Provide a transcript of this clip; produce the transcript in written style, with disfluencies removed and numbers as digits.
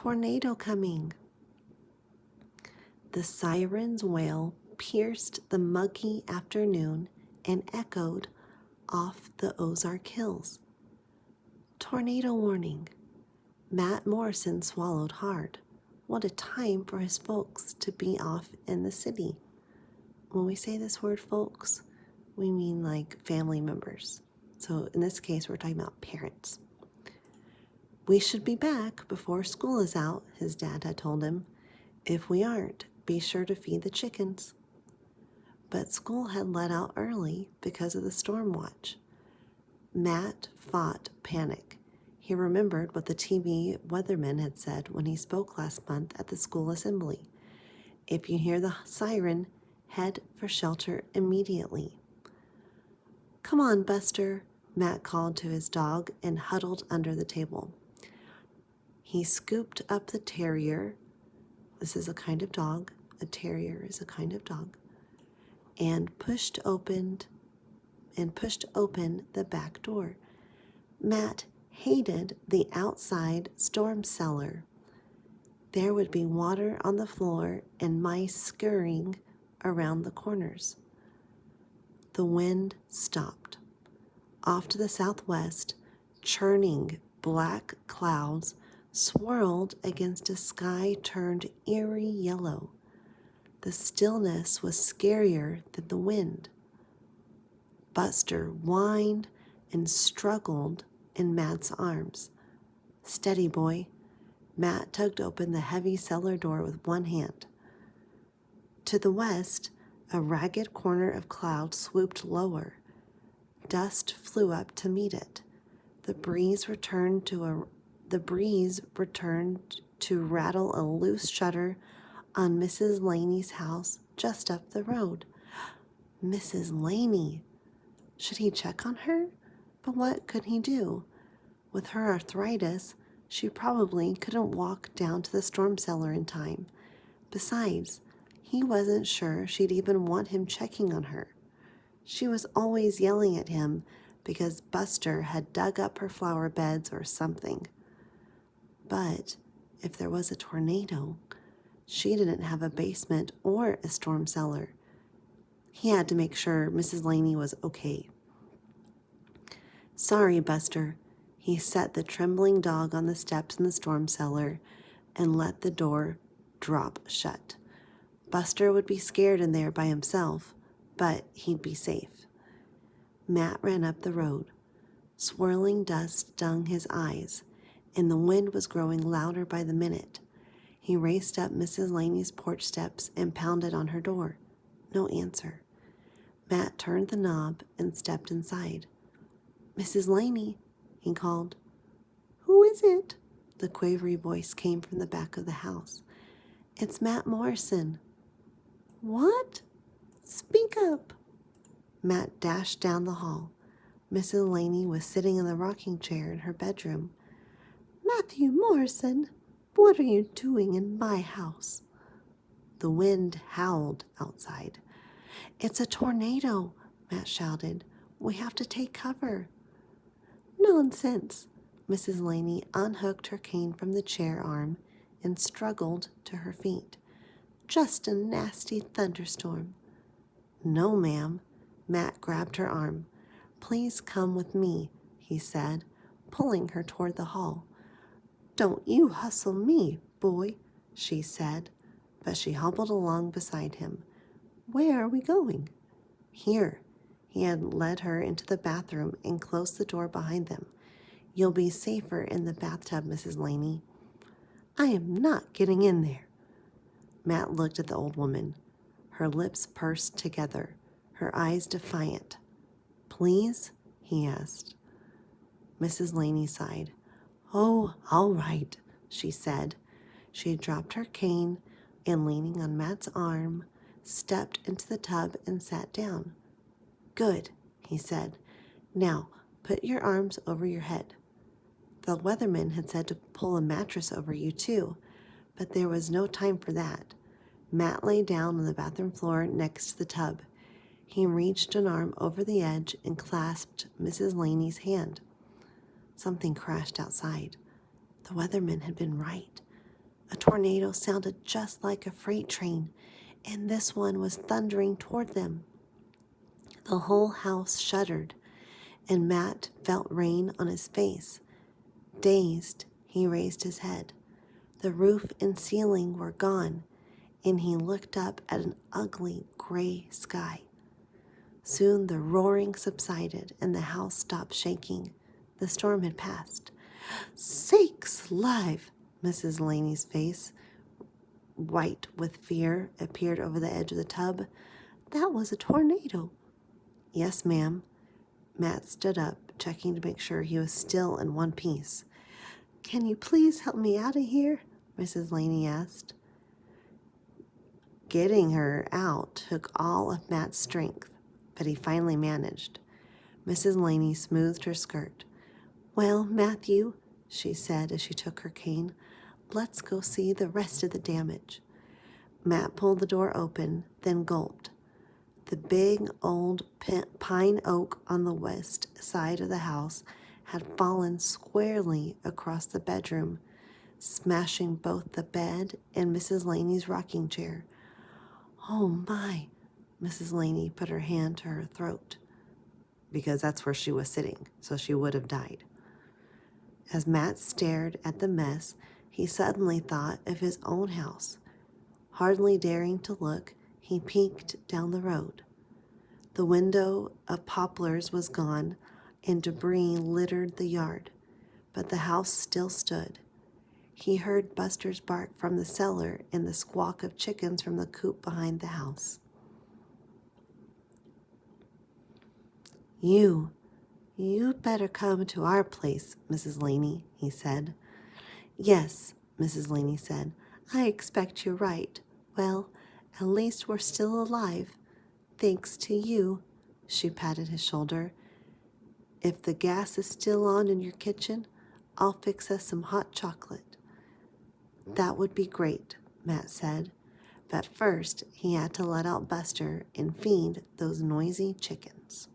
tornado coming. The siren's wail pierced the muggy afternoon and echoed off the Ozark Hills. Tornado warning. Matt Morrison swallowed hard. What a time for his folks to be off in the city. When we say this word folks, we mean like family members. So in this case, we're talking about parents. We should be back before school is out, his dad had told him. If we aren't, be sure to feed the chickens. But school had let out early because of the storm watch. Matt fought panic. He remembered what the TV weatherman had said when he spoke last month at the school assembly. If you hear the siren, head for shelter immediately. Come on, Buster, Matt called to his dog and huddled under the table. He scooped up the terrier. This is a kind of dog. A terrier is a kind of dog. And pushed open the back door. Matt hated the outside storm cellar. There would be water on the floor and mice scurrying around the corners. The wind stopped. Off to the southwest, churning black clouds swirled against a sky turned eerie yellow. The stillness was scarier than the wind. Buster whined and struggled in Matt's arms. Steady, boy. Matt tugged open the heavy cellar door with one hand. To the west, a ragged corner of cloud swooped lower. Dust flew up to meet it. The breeze returned to rattle a loose shutter on Mrs. Laney's house just up the road. Mrs. Laney. Should he check on her? But what could he do? With her arthritis, she probably couldn't walk down to the storm cellar in time. Besides, he wasn't sure she'd even want him checking on her. She was always yelling at him because Buster had dug up her flower beds or something. But if there was a tornado, she didn't have a basement or a storm cellar. He had to make sure Mrs. Laney was okay. Sorry, Buster. He set the trembling dog on the steps in the storm cellar and let the door drop shut. Buster would be scared in there by himself, but he'd be safe. Matt ran up the road. Swirling dust stung his eyes, and the wind was growing louder by the minute. He raced up Mrs. Laney's porch steps and pounded on her door. No answer. Matt turned the knob and stepped inside. Mrs. Laney, he called. Who is it? The quavery voice came from the back of the house. It's Matt Morrison. What? Speak up. Matt dashed down the hall. Mrs. Laney was sitting in the rocking chair in her bedroom. Matthew Morrison, what are you doing in my house? The wind howled outside. It's a tornado, Matt shouted. We have to take cover. Nonsense. Mrs. Laney unhooked her cane from the chair arm and struggled to her feet. Just a nasty thunderstorm. No, ma'am. Matt grabbed her arm. Please come with me, he said, pulling her toward the hall. Don't you hustle me, boy, she said, but she hobbled along beside him. Where are we going? Here. He had led her into the bathroom and closed the door behind them. You'll be safer in the bathtub, Mrs. Laney. I am not getting in there. Matt looked at the old woman, her lips pursed together, her eyes defiant. Please? He asked. Mrs. Laney sighed. Oh, all right, she said. She had dropped her cane and, leaning on Matt's arm, stepped into the tub and sat down. Good, he said. Now, put your arms over your head. The weatherman had said to pull a mattress over you, too, but there was no time for that. Matt lay down on the bathroom floor next to the tub. He reached an arm over the edge and clasped Mrs. Laney's hand. Something crashed outside. The weatherman had been right. A tornado sounded just like a freight train, and this one was thundering toward them. The whole house shuddered, and Matt felt rain on his face. Dazed, he raised his head. The roof and ceiling were gone, and he looked up at an ugly gray sky. Soon the roaring subsided, and the house stopped shaking. The storm had passed. "Sakes alive!" Mrs. Laney's face, white with fear, appeared over the edge of the tub. "That was a tornado." "Yes, ma'am." Matt stood up, checking to make sure he was still in one piece. "Can you please help me out of here?" Mrs. Laney asked. Getting her out took all of Matt's strength, but he finally managed. Mrs. Laney smoothed her skirt. "Well, Matthew," she said as she took her cane, "let's go see the rest of the damage." Matt pulled the door open, then gulped. The big old pine oak on the west side of the house had fallen squarely across the bedroom, smashing both the bed and Mrs. Laney's rocking chair. "Oh my!" Mrs. Laney put her hand to her throat, because that's where she was sitting, so she would have died. As Matt stared at the mess, he suddenly thought of his own house. Hardly daring to look, he peeked down the road. The window of poplars was gone, and debris littered the yard, but the house still stood. He heard Buster's bark from the cellar and the squawk of chickens from the coop behind the house. You better come to our place, Mrs. Laney," he said. "Yes," Mrs. Laney said. "I expect you're right. Well, at least we're still alive. Thanks to you." She patted his shoulder. "If the gas is still on in your kitchen, I'll fix us some hot chocolate." "That would be great," Matt said. But first, he had to let out Buster and feed those noisy chickens.